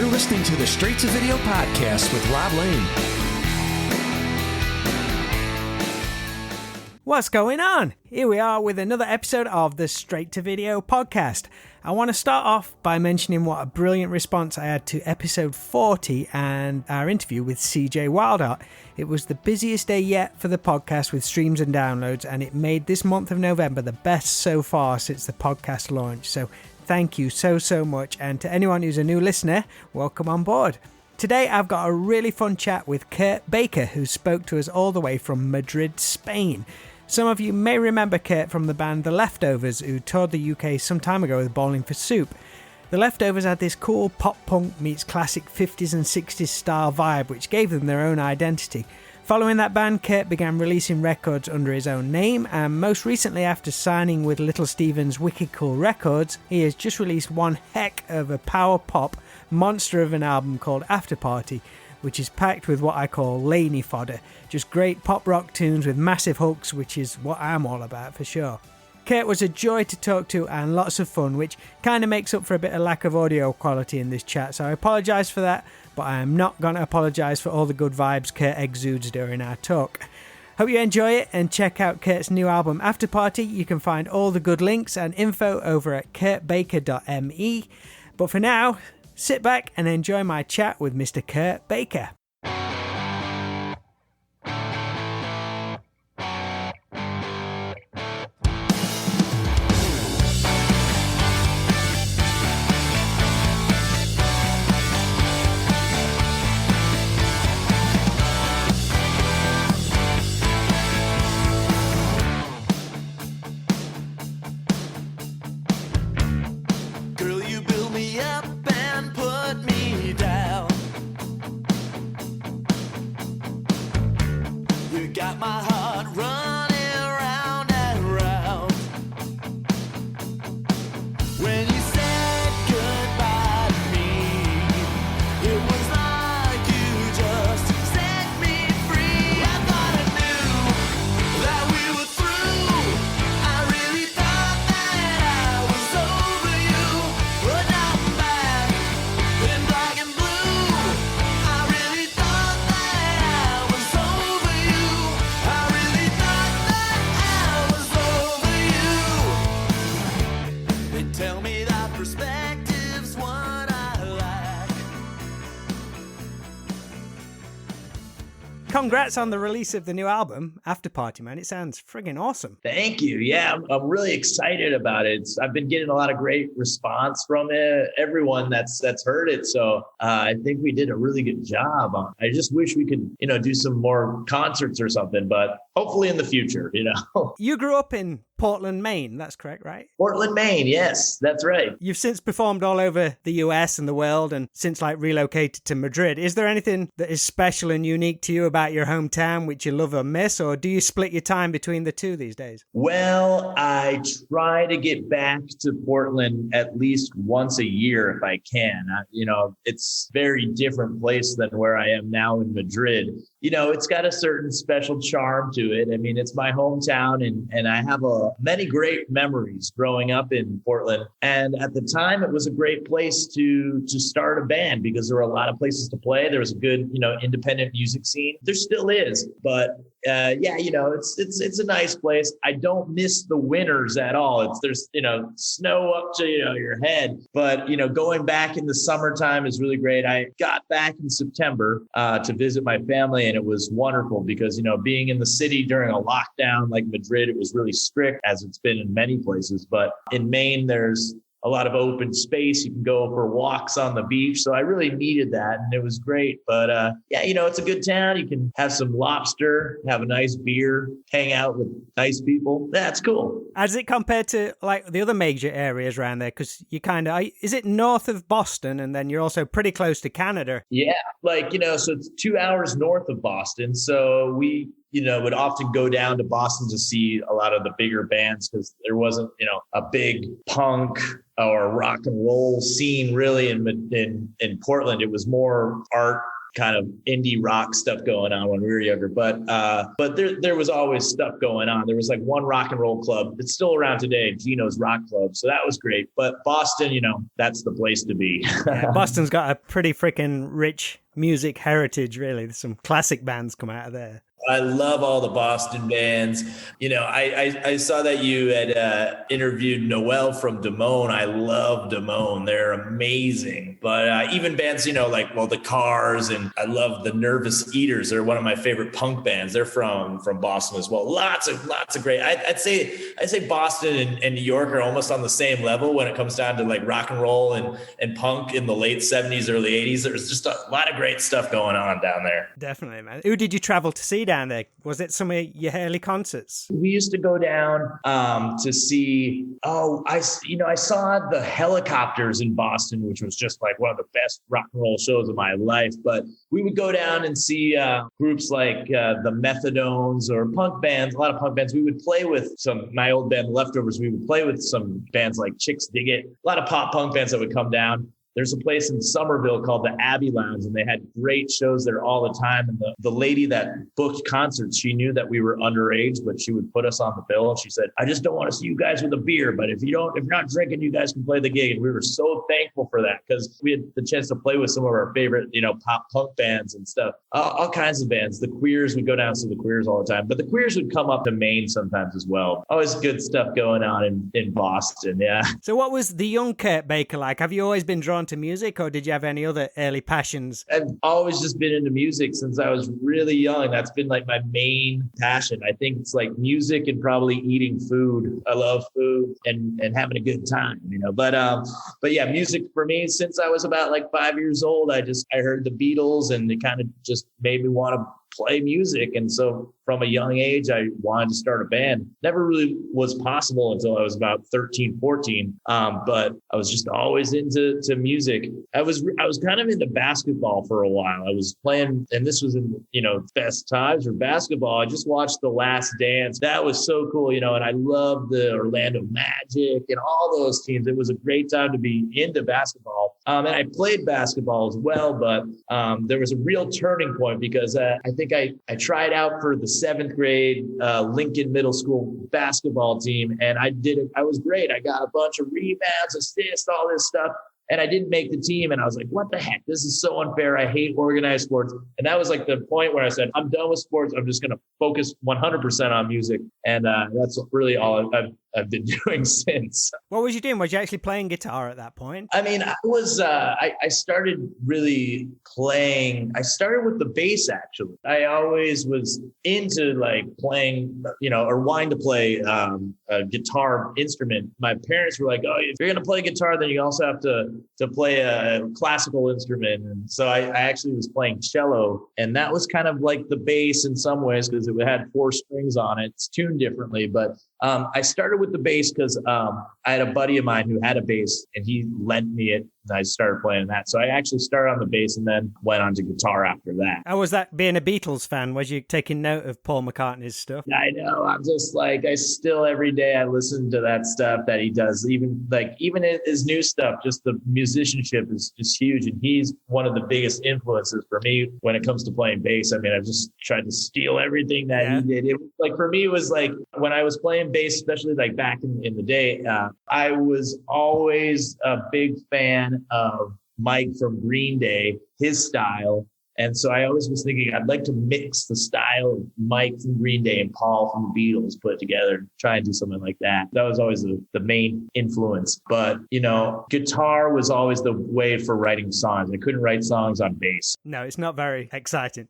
You're listening to the Straight to Video podcast with Rob Lane. What's going on? Here we are with another episode of the Straight to Video podcast. I want to start off by mentioning what a brilliant response I had to episode 40 and our interview with CJ Wildart. It was the busiest day yet for the podcast with streams and downloads, and it made this month of November the best so far since the podcast launch. So thank you so much, and to anyone who's a new listener, welcome on board. Today I've got a really fun chat with Kurt Baker, who spoke to us all the way from Madrid, Spain. Some of you may remember Kurt from the band The Leftovers, who toured the UK some time ago with Bowling for Soup. The Leftovers had this cool pop-punk meets classic 50s and 60s style vibe, which gave them their own identity. Following that band, Kurt began releasing records under his own name, and most recently, after signing with Little Steven's Wicked Cool Records, he has just released one heck of a power pop monster of an album called After Party, which is packed with what I call laney fodder. Just great pop rock tunes with massive hooks, which is what I'm all about for sure. Kurt was a joy to talk to and lots of fun, which kind of makes up for a bit of lack of audio quality in this chat, so I apologise for that, but I am not going to apologise for all the good vibes Kurt exudes during our talk. Hope you enjoy it and check out Kurt's new album After Party. You can find all the good links and info over at kurtbaker.me. But for now, sit back and enjoy my chat with Mr. Kurt Baker. Congrats on the release of the new album, After Party, man. It sounds friggin' awesome. Thank you. Yeah, I'm really excited about it. I've been getting a lot of great response from it, everyone that's heard it. So I think we did a really good job. I just wish we could, do some more concerts or something, but hopefully in the future, You grew up in Portland, Maine. That's correct, right? Portland, Maine. Yes, that's right. You've since performed all over the US and the world and since relocated to Madrid. Is there anything that is special and unique to you about your hometown which you love or miss, or do you split your time between the two these days? Well, I try to get back to Portland at least once a year if I can. It's a very different place than where I am now in Madrid. It's got a certain special charm to it. I mean, it's my hometown and I have many great memories growing up in Portland. And at the time, it was a great place to start a band because there were a lot of places to play. There was a good, independent music scene. There still is. But it's a nice place. I don't miss the winters at all. There's snow up to your head. But going back in the summertime is really great. I got back in September to visit my family, and it was wonderful because being in the city during a lockdown like Madrid, it was really strict, as it's been in many places. But in Maine, there's a lot of open space. You can go for walks on the beach. So I really needed that, and it was great. But it's a good town. You can have some lobster, have a nice beer, hang out with nice people. That's cool. As it compared to the other major areas around there? Because you is it north of Boston, and then you're also pretty close to Canada? Yeah, so it's 2 hours north of Boston. So we would often go down to Boston to see a lot of the bigger bands because there wasn't, a big punk or rock and roll scene really in Portland. It was more art kind of indie rock stuff going on when we were younger. But there was always stuff going on. There was like one rock and roll club. It's still around today, Gino's Rock Club. So that was great. But Boston, that's the place to be. Yeah, Boston's got a pretty freaking rich music heritage, really. There's some classic bands come out of there. I love all the Boston bands. I saw that you had interviewed Noel from Damone. I love Damone. They're amazing. But even bands, the Cars, and I love the Nervous Eaters. They're one of my favorite punk bands. They're from Boston as well. Lots of great. I'd say Boston and New York are almost on the same level when it comes down to like rock and roll and punk in the late 70s, early 80s. There's just a lot of great stuff going on down there. Definitely, man. Who did you travel to see down there? Was it some of your early concerts? We used to go down to see, I saw the Helicopters in Boston, which was just like one of the best rock and roll shows of my life. But we would go down and see groups like the Methadones or punk bands, a lot of punk bands. We would play with my old band, Leftovers. We would play with some bands like Chicks Dig It, a lot of pop punk bands that would come down. There's a place in Somerville called the Abbey Lounge, and they had great shows there all the time. And the lady that booked concerts, she knew that we were underage, but she would put us on the bill. And she said, I just don't want to see you guys with a beer, but if you're not drinking, you guys can play the gig. And we were so thankful for that because we had the chance to play with some of our favorite, pop punk bands and stuff, all kinds of bands. The Queers, would go down to the Queers all the time, but the Queers would come up to Maine sometimes as well. Always good stuff going on in Boston. Yeah. So what was the young Kurt Baker like? Have you always been drawn to music, or did you have any other early passions? I've always just been into music since I was really young. That's been like my main passion. I think it's like music and probably eating food. I love food and having a good time, but yeah, music for me, since I was about like 5 years old, I heard the Beatles and it kind of just made me want to play music. And so from a young age, I wanted to start a band. Never really was possible until I was about 13, 14. But I was just always into music. I was kind of into basketball for a while. I was playing, and this was in, best times for basketball. I just watched The Last Dance. That was so cool, and I loved the Orlando Magic and all those teams. It was a great time to be into basketball. And I played basketball as well, but there was a real turning point because I think I tried out for the 7th grade Lincoln Middle School basketball team, and I did it. I was great. I got a bunch of rebounds, assists, all this stuff. And I didn't make the team. And I was like, what the heck? This is so unfair. I hate organized sports. And that was like the point where I said, I'm done with sports. I'm just going to focus 100% on music. And that's really all I've been doing since. What was you doing? Was you actually playing guitar at that point? I mean, I was, I started really playing. I started with the bass, actually. I always was into like playing, or wanting to play a guitar instrument. My parents were like, oh, if you're going to play guitar, then you also have to play a classical instrument. And so I actually was playing cello, and that was kind of like the bass in some ways because it had 4 strings on it. It's tuned differently, but I started with the bass because I had a buddy of mine who had a bass and he lent me it, and I started playing that. So I actually started on the bass and then went on to guitar after that. How was that being a Beatles fan? Was you taking note of Paul McCartney's stuff? I know. I'm just like, I still every day I listen to that stuff that he does. Even his new stuff, just the musicianship is just huge. And he's one of the biggest influences for me when it comes to playing bass. I mean, I've just tried to steal everything that he did. It was like, for me, it was like when I was playing bass, especially like back in the day, I was always a big fan of Mike from Green Day, his style. And so I always was thinking I'd like to mix the style of Mike from Green Day and Paul from the Beatles, put it together, and try and do something like that. That was always the main influence. But, guitar was always the way for writing songs. I couldn't write songs on bass. No, it's not very exciting.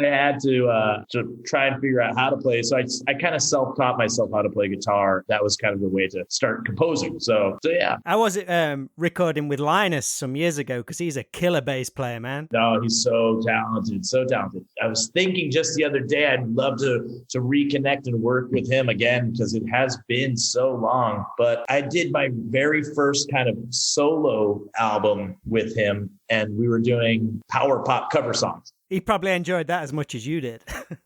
I had to try and figure out how to play. So I kind of self-taught myself how to play guitar. That was kind of the way to start composing. So yeah. How was it recording with Linus some years ago? Because he's a killer bass player, man. No, he's so talented, so talented. I was thinking just the other day, I'd love to reconnect and work with him again because it has been so long. But I did my very first kind of solo album with him, and we were doing power pop cover songs. He probably enjoyed that as much as you did.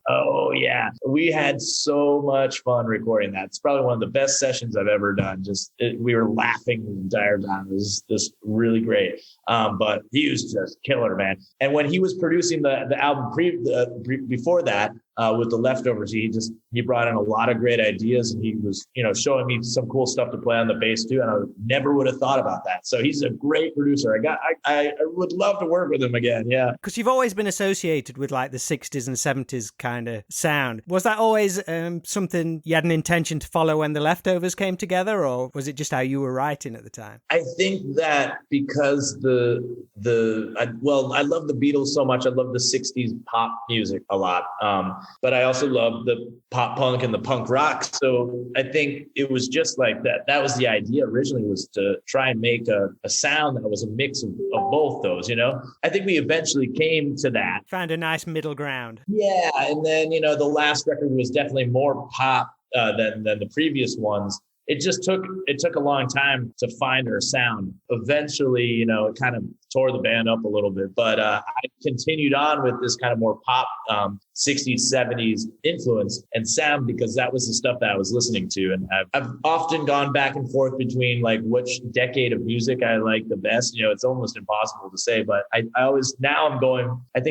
Oh yeah, we had so much fun recording that. It's probably one of the best sessions I've ever done. We were laughing the entire time. It was just really great. But he was just killer, man. And when he was producing the album before that, with the Leftovers, he brought in a lot of great ideas, and he was, showing me some cool stuff to play on the bass too. And I never would have thought about that. So he's a great producer. I would love to work with him again. Yeah. Because you've always been associated with like the 60s and 70s kind of sound. Was that always something you had an intention to follow when the Leftovers came together, or was it just how you were writing at the time? I think that because I love the Beatles so much. I love the 60s pop music a lot. But I also love the pop punk and the punk rock. So I think it was just like that. That was the idea originally, was to try and make a sound that was a mix of both those, I think we eventually came to that. Found a nice middle ground. Yeah. And then, the last record was definitely more pop than the previous ones. It took a long time to find our sound. Eventually, it kind of tore the band up a little bit, but I continued on with this kind of more pop 60s, 70s influence and sound, because that was the stuff that I was listening to. And I've often gone back and forth between like which decade of music I like the best. It's almost impossible to say, but I think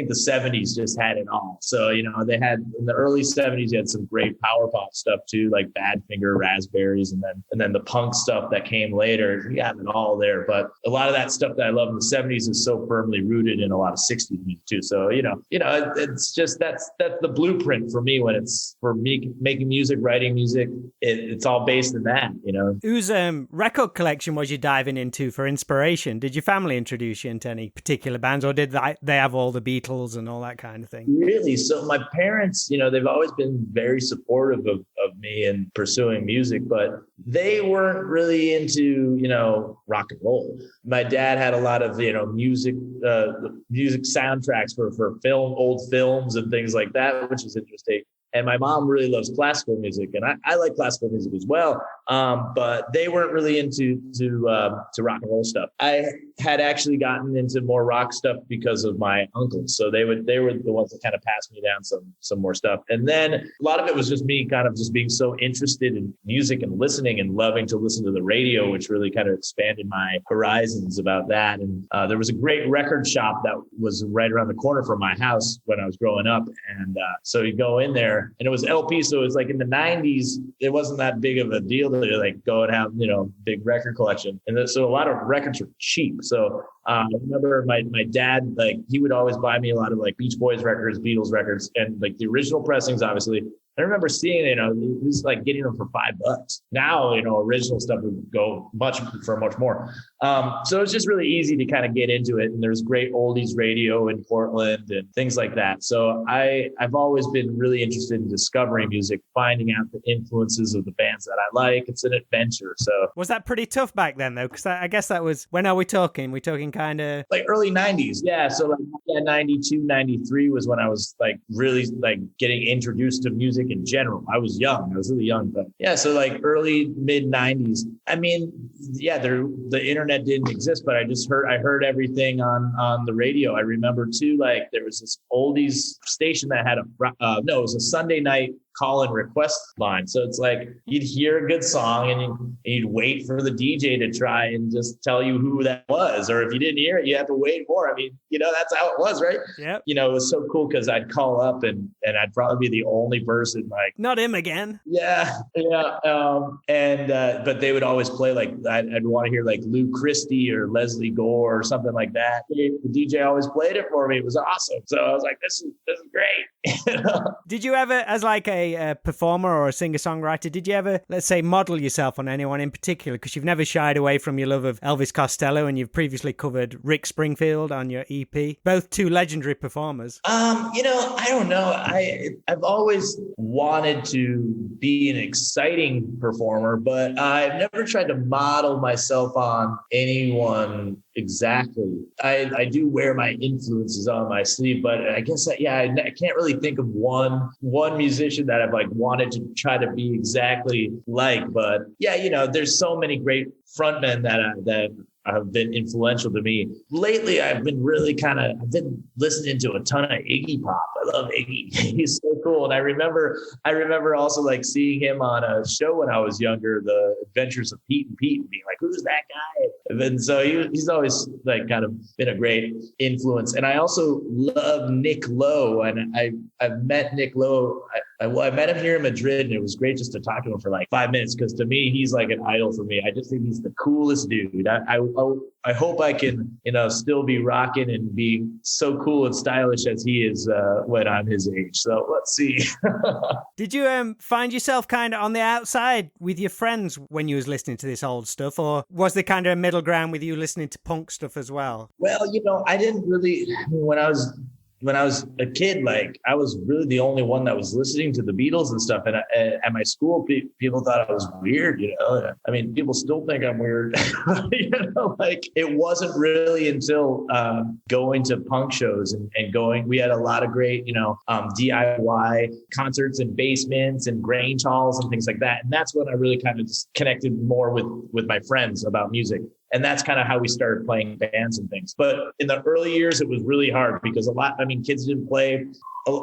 the 70s just had it all. So, they had in the early 70s, you had some great power pop stuff too, like Badfinger, Raspberries, and then the punk stuff that came later. You have it all there. But a lot of that stuff that I love in the 70s is so firmly rooted in a lot of 60s music too. So, it's just, that's the blueprint for me when it's for me making music, writing music. It's all based in that, Whose record collection was you diving into for inspiration? Did your family introduce you into any particular bands, or did they have all the Beatles and all that kind of thing? Really? So my parents, they've always been very supportive of me and pursuing music, but they weren't really into, rock and roll. My dad had a lot of, music soundtracks for old films and things like that, which is interesting. And my mom really loves classical music, and I like classical music as well. But they weren't really into rock and roll stuff. I had actually gotten into more rock stuff because of my uncles. So they were the ones that kind of passed me down some more stuff. And then a lot of it was just me kind of just being so interested in music and listening and loving to listen to the radio, which really kind of expanded my horizons about that. And there was a great record shop that was right around the corner from my house when I was growing up. And so you go in there, and it was LP. So it was like in the 90s, it wasn't that big of a deal to like go and have, big record collection. And so a lot of records were cheap. So I remember my dad, like he would always buy me a lot of like Beach Boys records, Beatles records, and like the original pressings, obviously. I remember seeing, it was like getting them for $5. Now, original stuff would go much more. So it's just really easy to kind of get into it. And there's great oldies radio in Portland and things like that. So I've always been really interested in discovering music, finding out the influences of the bands that I like. It's an adventure. So was that pretty tough back then though? Because I guess that was, when are we talking? We're talking kind of like early 90s. Yeah. So like 92, 93 was when I was like really like getting introduced to music in general. I was really young, but yeah. So like early mid 90s. I mean, yeah, the internet didn't exist, but I heard everything on the radio. I remember too, like there was this oldies station that had it was a Sunday night call and request line. So it's like you'd hear a good song and you'd wait for the DJ to try and just tell you who that was. Or if you didn't hear it, you had to wait more. I mean, that's how it was, right? Yeah. It was so cool because I'd call up and I'd probably be the only person like, not him again. Yeah. Yeah. But they would always play like, I'd want to hear like Lou Christie or Leslie Gore or something like that. The DJ always played it for me. It was awesome. So I was like, this is great. Did you ever, as like a performer or a singer-songwriter, did you ever, let's say, model yourself on anyone in particular? Because you've never shied away from your love of Elvis Costello, and you've previously covered Rick Springfield on your EP. Both two legendary performers. I don't know. I've always wanted to be an exciting performer, but I've never tried to model myself on anyone exactly. I do wear my influences on my sleeve, but I guess I can't really think of one musician that I've like wanted to try to be exactly like. But yeah, there's so many great frontmen that have been influential to me. Lately, I've been listening to a ton of Iggy Pop. I love Iggy. He's so cool. And I remember also like seeing him on a show when I was younger, The Adventures of Pete and Pete, and being like, who's that guy? And then so he's always like kind of been a great influence. And I also love Nick Lowe. And I've met Nick Lowe. I met him here in Madrid, and it was great just to talk to him for like 5 minutes, because to me, he's like an idol for me. I just think he's the coolest dude. I hope I can, still be rocking and being so cool and stylish as he is when I'm his age. So let's see. Did you find yourself kind of on the outside with your friends when you was listening to this old stuff, or was there kind of a middle ground with you listening to punk stuff as well? Well, I didn't really, when I was a kid, like I was really the only one that was listening to the Beatles and stuff. And at my school, people thought I was weird. I mean, people still think I'm weird. Like it wasn't really until going to punk shows and we had a lot of great, DIY concerts and basements and Grange halls and things like that. And that's when I really kind of just connected more with my friends about music. And that's kind of how we started playing bands and things. But in the early years, it was really hard because kids didn't play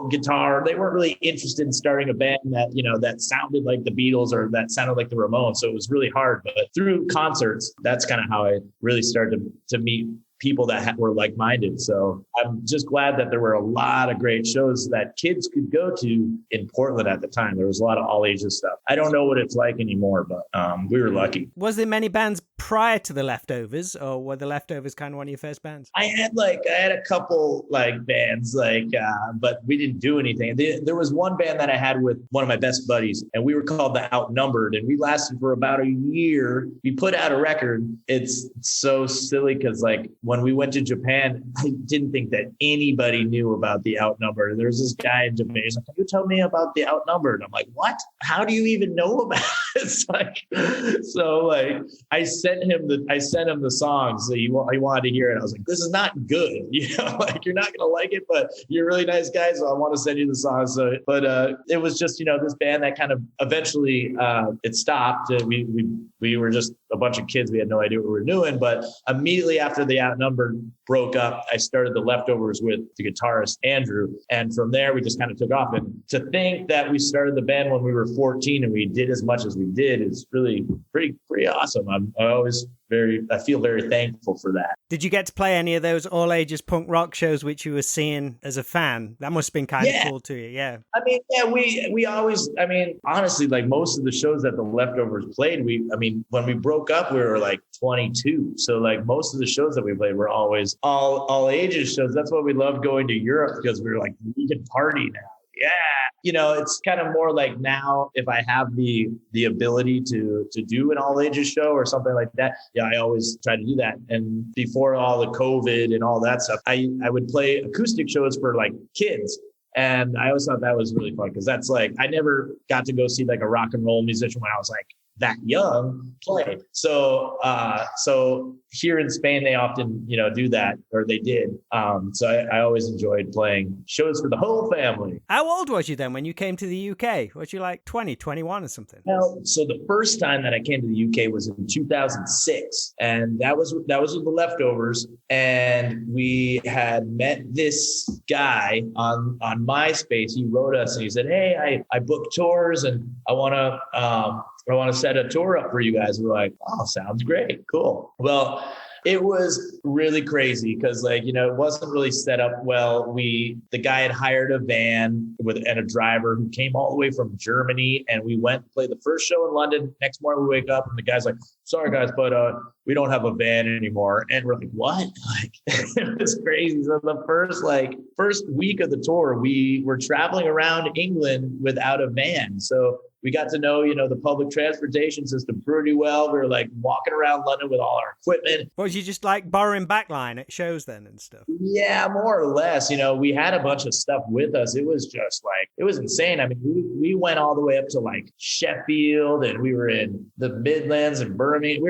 guitar. They weren't really interested in starting a band that sounded like the Beatles or that sounded like the Ramones. So it was really hard. But through concerts, that's kind of how I really started to meet people that were like-minded. So I'm just glad that there were a lot of great shows that kids could go to in Portland at the time. There was a lot of all ages stuff. I don't know what it's like anymore, but we were lucky. Was there many bands prior to the Leftovers, or were the Leftovers kind of one of your first bands? I had a couple like bands, but we didn't do anything. There was one band that I had with one of my best buddies, and we were called The Outnumbered, and we lasted for about a year. We put out a record. It's so silly because like when we went to Japan, I didn't think that anybody knew about The Outnumbered. There was this guy in Japan. He's like, "Can you tell me about The Outnumbered?" I'm like, "What? How do you even know about it?" It's like, so like I sent him the songs that he wanted to hear it. I was like, "This is not good. Like you're not gonna like it, but you're a really nice guy, so I want to send you the songs." So, but it was just this band that kind of eventually it stopped. We were just a bunch of kids. We had no idea what we were doing. But immediately after The Outnumbered broke up, I started the Leftovers with the guitarist Andrew, and from there we just kind of took off. And to think that we started the band when we were 14 and we did as much as we did is really pretty awesome. I feel very thankful for that. Did you get to play any of those all ages punk rock shows which you were seeing as a fan? That must have been kind of cool to you. Yeah. We always, honestly, like most of the shows that the Leftovers played, when we broke up, we were like 22. So like most of the shows that we played were always all ages shows. That's why we loved going to Europe, because we were like, we can party now. Yeah. It's kind of more like now if I have the ability to do an all ages show or something like that. Yeah. I always try to do that. And before all the COVID and all that stuff, I would play acoustic shows for like kids. And I always thought that was really fun because that's like, I never got to go see like a rock and roll musician when I was like that young play. So here in Spain, they often, do that, or they did. So I always enjoyed playing shows for the whole family. How old was you then when you came to the UK? Was you like 20, 21 or something? Well, so the first time that I came to the UK was in 2006, and that was with the Leftovers. And we had met this guy on MySpace. He wrote us and he said, "Hey, I book tours and I want to set a tour up for you guys." We're like, "Oh, sounds great. Cool." Well, it was really crazy because it wasn't really set up well. The guy had hired a van and a driver who came all the way from Germany, and we went and played the first show in London. Next morning we wake up and the guy's like, "Sorry guys, but we don't have a van anymore." And we're like, "What?" It was crazy. So the first week of the tour, we were traveling around England without a van. So we got to know, the public transportation system pretty well. We were like walking around London with all our equipment. Was you just like borrowing backline at shows then and stuff? Yeah, more or less. We had a bunch of stuff with us. It was just it was insane. We went all the way up to like Sheffield, and we were in the Midlands and Birmingham.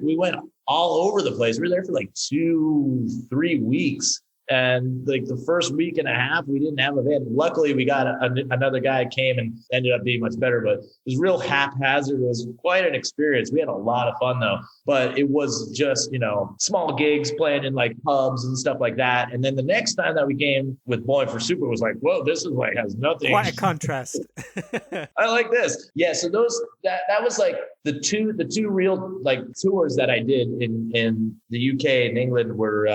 We went all over the place. We were there for like 2-3 weeks. And like the first week and a half, we didn't have a band. Luckily, we got another guy came and ended up being much better, but it was real haphazard. It was quite an experience. We had a lot of fun though, but it was just, small gigs playing in like pubs and stuff like that. And then the next time that we came with Bowling for Super was like, whoa, this is like has nothing. Quite a contrast. I like this. Yeah. So that was like the two real like tours that I did in the UK and England were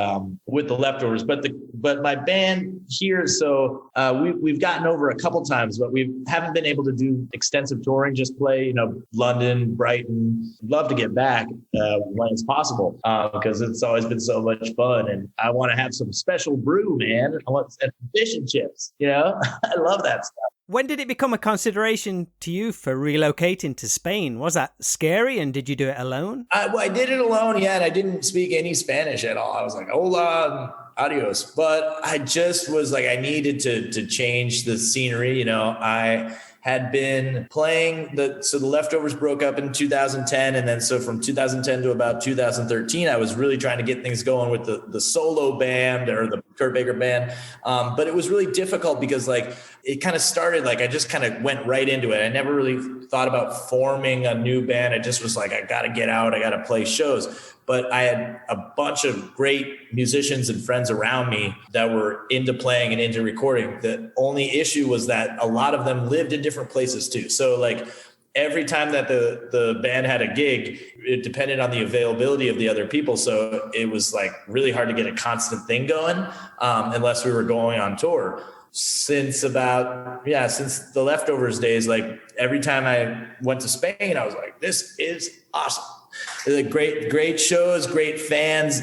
with the Leftovers, but my band here. So we've gotten over a couple times, but we haven't been able to do extensive touring. Just play, London, Brighton. Love to get back when it's possible because it's always been so much fun. And I want to have some special brew, man. I want some fish and chips. I love that stuff. When did it become a consideration to you for relocating to Spain? Was that scary, and did you do it alone? I did it alone, yeah, and I didn't speak any Spanish at all. I was like, hola, adios. But I just was like, I needed to change the scenery. I had been playing the Leftovers broke up in 2010. And then so from 2010 to about 2013, I was really trying to get things going with the solo band or the Kurt Baker band. But it was really difficult because like it kind of started, like I just kind of went right into it. I never really thought about forming a new band. I just was like, I got to get out. I got to play shows. But I had a bunch of great musicians and friends around me that were into playing and into recording. The only issue was that a lot of them lived in different places too. So like every time that the band had a gig, it depended on the availability of the other people. So it was like really hard to get a constant thing going unless we were going on tour. Since the Leftovers days, like every time I went to Spain, I was like, this is awesome. Great shows, great fans,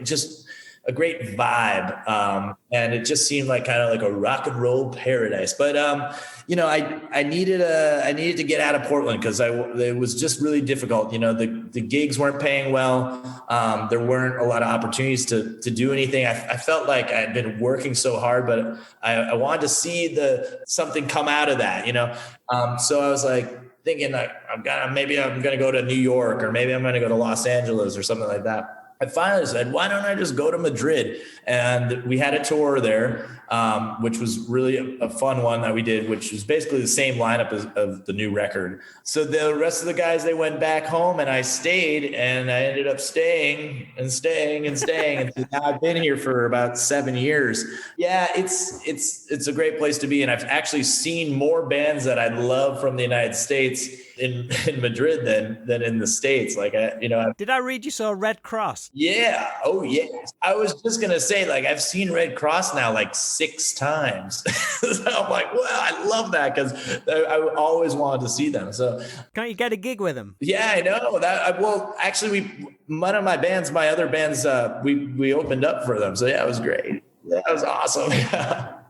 just a great vibe. And it just seemed like kind of like a rock and roll paradise. But, I needed to get out of Portland because it was just really difficult. The gigs weren't paying well. There weren't a lot of opportunities to do anything. I felt like I had been working so hard, but I wanted to see something come out of that, So I was like, thinking like maybe I'm going to go to New York or maybe I'm going to go to Los Angeles or something like that. I finally said, why don't I just go to Madrid? And we had a tour there, which was really a fun one that we did, which was basically the same lineup of the new record. So the rest of the guys, they went back home and I stayed and I ended up staying. And so now I've been here for about 7 years. Yeah, it's a great place to be. And I've actually seen more bands that I love from the United States in Madrid than in the States. Like, did I read you saw Red Cross? Yeah. Oh yeah. I was just going to say, like, I've seen Red Cross now like 6 times. So I'm like, well, I love that because I always wanted to see them. So can't you get a gig with them? Yeah, I know that. Well, actually one of my other bands, we opened up for them. So yeah, it was great. That was awesome.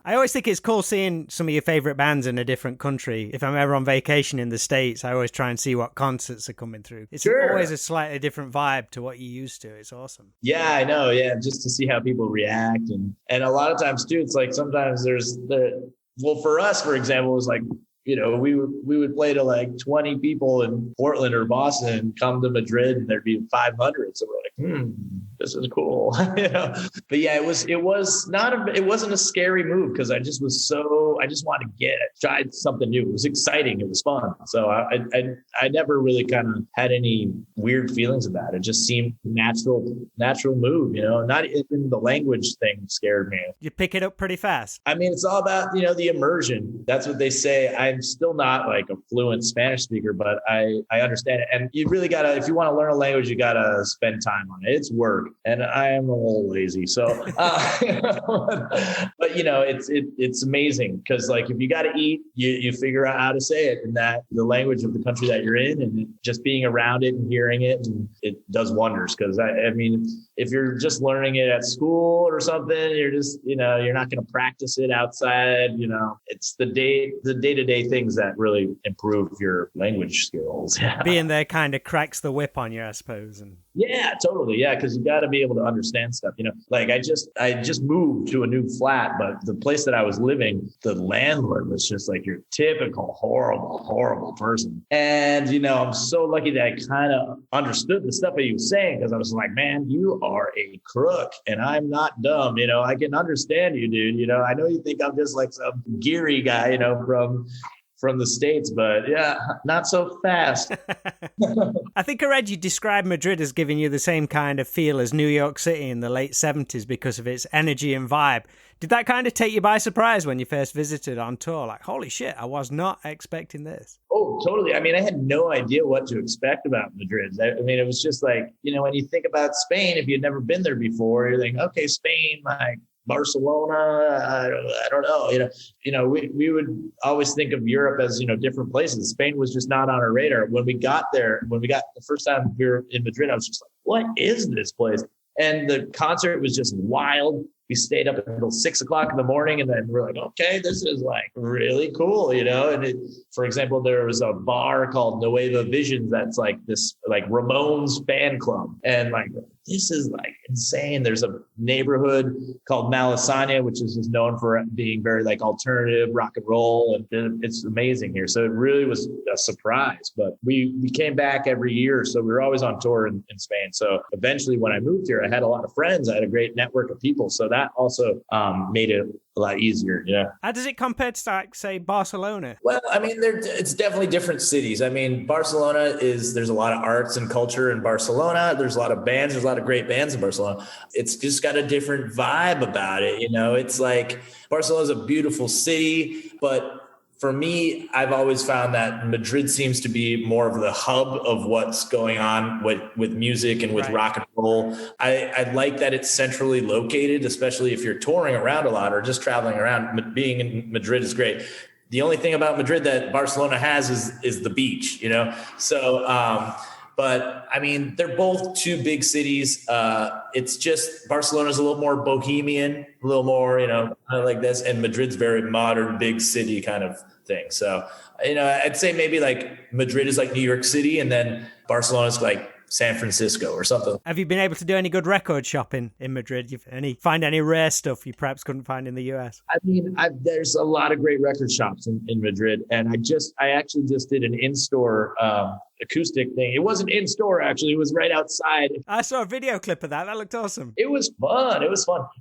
I always think it's cool seeing some of your favorite bands in a different country. If I'm ever on vacation in the States, I always try and see what concerts are coming through. It's always a slightly different vibe to what you're used to. It's awesome. Yeah, I know. Yeah, just to see how people react. And a lot of times too, it's like sometimes for us, for example, it was like, we would play to like 20 people in Portland or Boston and come to Madrid and thered be 500. So we're like, this is cool. But yeah, it wasn't a scary move because I just wanted to try something new. It was exciting. It was fun. So I never really kind of had any weird feelings about it. It just seemed natural move, not even the language thing scared me. You pick it up pretty fast. I mean, it's all about, the immersion. That's what they say. I'm still not like a fluent Spanish speaker, but I understand it. And you really if you want to learn a language, you got to spend time on it. It's work. And I am a little lazy. So, but it's amazing because like, if you got to eat, you figure out how to say it in the language of the country that you're in, and just being around it and hearing it, and it does wonders. Cause I mean, if you're just learning it at school or something, you're just, you're not going to practice it outside, it's the day-to-day things that really improve your language skills. Yeah. Being there kind of cracks the whip on you, I suppose. And Yeah, totally. Yeah, because you got to be able to understand stuff. Like I just moved to a new flat, but the place that I was living, the landlord was just like your typical horrible person. And I'm so lucky that I kind of understood the stuff that he was saying, because I was like, man, you are a crook, and I'm not dumb. I can understand you, dude. I know you think I'm just like some geary guy, from the States, but yeah, not so fast. I think I read you describe Madrid as giving you the same kind of feel as New York City in the late 70s because of its energy and vibe. Did that kind of take you by surprise when you first visited on tour? Like, holy shit, I was not expecting this. Oh, totally. I mean, I had no idea what to expect about Madrid. I mean, it was just like, when you think about Spain, if you'd never been there before, you're like, okay, Spain, like Barcelona, I don't know. We would always think of Europe as, different places. Spain was just not on our radar. When we got the first time we were in Madrid, I was just like, what is this place? And the concert was just wild. We stayed up until 6 o'clock in the morning, and then we're like, okay, this is like really cool, And for example, there was a bar called Nueva Visions that's like this like Ramones fan club, and like this is like insane. There's a neighborhood called Malasaña, which is just known for being very like alternative rock and roll, and it's amazing here. So it really was a surprise. But we came back every year, so we were always on tour in Spain. So eventually, when I moved here, I had a lot of friends. I had a great network of people. So that also made it a lot easier. Yeah. How does it compare to, like, say, Barcelona? Well, I mean, it's definitely different cities. I mean, Barcelona there's a lot of arts and culture in Barcelona. There's a lot of bands. There's a lot of great bands in Barcelona. It's just got a different vibe about it. It's like Barcelona's a beautiful city, but for me, I've always found that Madrid seems to be more of the hub of what's going on with music and with rock and roll. I like that it's centrally located, especially if you're touring around a lot or just traveling around. Being in Madrid is great. The only thing about Madrid that Barcelona has is the beach, So, but I mean, they're both two big cities. It's just Barcelona's a little more bohemian, a little more, kind of like this. And Madrid's very modern, big city kind of thing. So, I'd say maybe like Madrid is like New York City, and then Barcelona's like San Francisco or something. Have you been able to do any good record shopping in Madrid? Find any rare stuff you perhaps couldn't find in the US? I mean, there's a lot of great record shops in Madrid, and I actually just did an in-store acoustic thing. It wasn't in store, actually. It was right outside. I saw a video clip of that. That looked awesome. It was fun.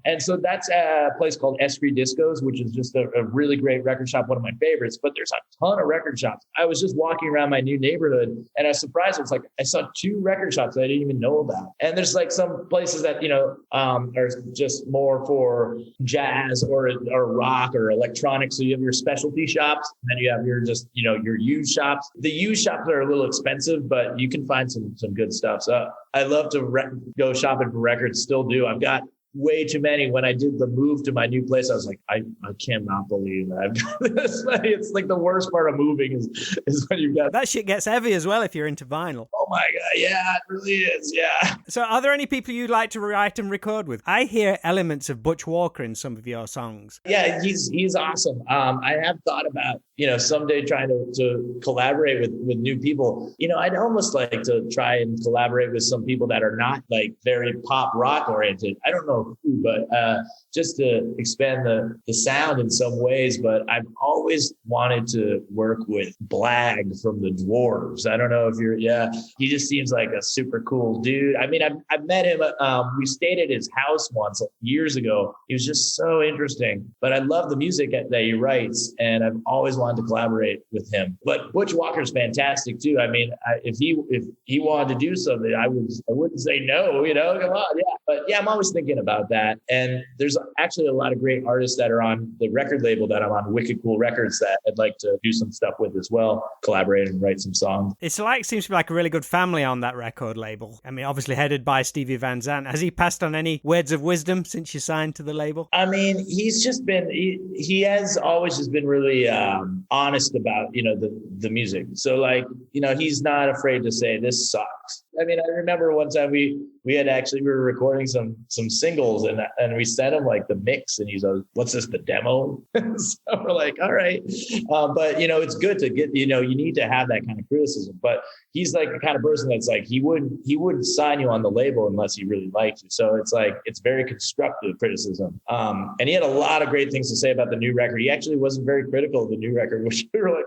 And so that's a place called S3 Discos, which is just a really great record shop, one of my favorites. But there's a ton of record shops. I was just walking around my new neighborhood, and I was surprised. It's like I saw 2 record shops that I didn't even know about. And there's like some places that, are just more for jazz or rock or electronics. So you have your specialty shops, and then you have your just, your used shops. The used shops are a little expensive, but you can find some good stuff. So I love to go shopping for records. Still do. I've got way too many. When I did the move to my new place, I was like, I cannot believe that I've got this many. It's like the worst part of moving is when you've got that shit gets heavy as well if you're into vinyl. Oh my God. Yeah, it really is. Yeah. So are there any people you'd like to write and record with? I hear elements of Butch Walker in some of your songs. Yeah, he's awesome. I have thought about, someday trying to collaborate with new people. I'd almost like to try and collaborate with some people that are not like very pop rock oriented. I don't know who, but just to expand the sound in some ways. But I've always wanted to work with Blag from the Dwarves. I don't know if he just seems like a super cool dude. I mean, I've met him. We stayed at his house once years ago. He was just so interesting, but I love the music that he writes, and I've always wanted to collaborate with him. But Butch Walker's fantastic too. I mean, if he wanted to do something, I wouldn't say no, come on. Yeah. But yeah, I'm always thinking about that. And there's actually a lot of great artists that are on the record label that I'm on, Wicked Cool Records, that I'd like to do some stuff with as well, collaborate and write some songs. Seems to be like a really good family on that record label. I mean, obviously headed by Stevie Van Zandt. Has he passed on any words of wisdom since you signed to the label? I mean, he's just been, he has always just been really honest about, the music. So like, he's not afraid to say this sucks. I mean, I remember one time we were recording some singles and we sent him like the mix and he's like, what's this, the demo? So we're like, all right. But it's good to get, you need to have that kind of criticism, but he's like the kind of person that's like, he wouldn't sign you on the label unless he really liked you. So it's like, it's very constructive criticism. And he had a lot of great things to say about the new record. He actually wasn't very critical of the new record, which we were like,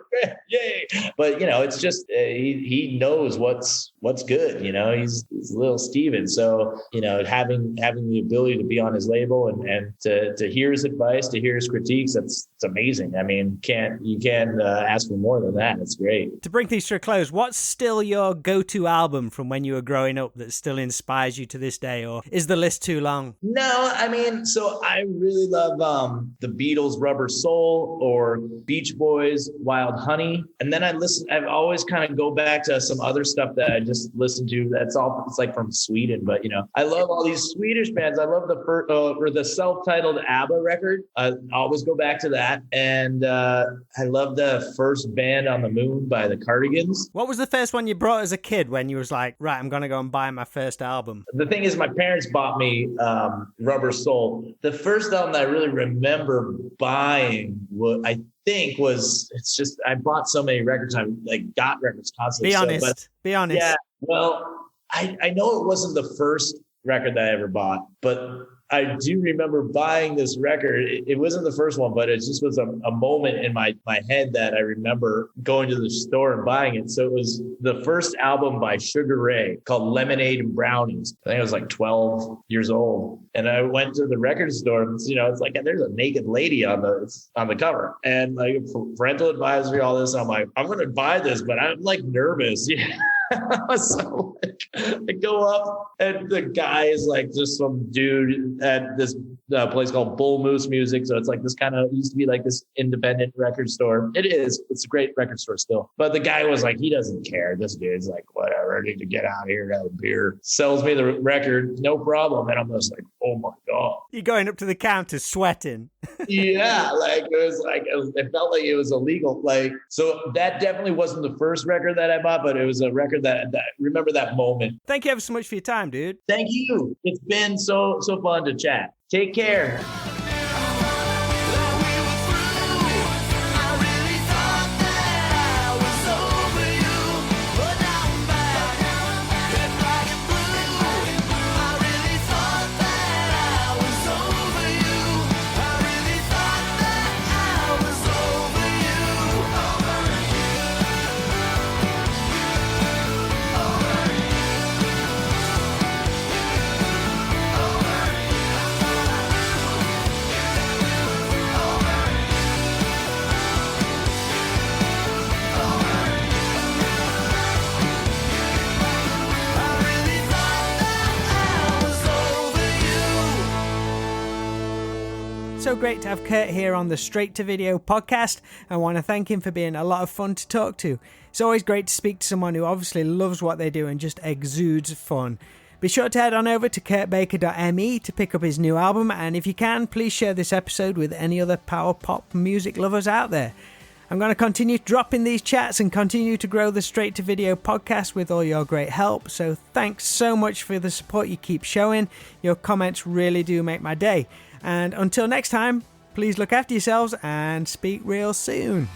yay. But it's just, he knows what's good. He's little Steven. So, having the ability to be on his label and to hear his advice, to hear his critiques, it's amazing. I mean, you can't ask for more than that. It's great. To bring things to a close, what's still your go-to album from when you were growing up that still inspires you to this day, or is the list too long? No, I mean, so I really love the Beatles' Rubber Soul or Beach Boys' Wild Honey. And then I've always kind of go back to some other stuff that I just listened to. It's like from Sweden, but I love all these Swedish bands. I love the self-titled ABBA record. I always go back to that. And I love the first Band on the Moon by the Cardigans. What was the first one you brought as a kid when you was like, right, I'm going to go and buy my first album? The thing is, my parents bought me Rubber Soul. The first album that I really remember buying, I bought so many records. I got records constantly. Be honest. Yeah. Well, I know it wasn't the first record that I ever bought, but I do remember buying this record. It wasn't the first one, but it just was a moment in my head that I remember going to the store and buying it. So it was the first album by Sugar Ray called Lemonade and Brownies. I think I was like 12 years old. And I went to the record store and, it's like, there's a naked lady on the cover and like parental advisory, all this. I'm like, I'm going to buy this, but I'm like nervous. Yeah. So I go up and the guy is like just some dude at this place called Bull Moose Music. So it's like this kind of used to be like this independent record store. It's a great record store still. But the guy was like, he doesn't care. This dude's like, whatever, I need to get out here, have a beer. Sells me the record, no problem. And I'm just like, oh my God. You're going up to the counter sweating. Yeah, it felt like it was illegal. So that definitely wasn't the first record that I bought, but it was a record that remember that moment. Thank you ever so much for your time, dude. Thank you. It's been so fun to chat. Take care. So great to have Kurt here on the Straight to Video podcast. I want to thank him for being a lot of fun to talk to. It's always great to speak to someone who obviously loves what they do and just exudes fun. Be sure to head on over to kurtbaker.me to pick up his new album, and if you can, please share this episode with any other power pop music lovers out there. I'm going to continue dropping these chats and continue to grow the Straight to Video podcast with all your great help. So thanks so much for the support you keep showing. Your comments really do make my day. And until next time, please look after yourselves and speak real soon.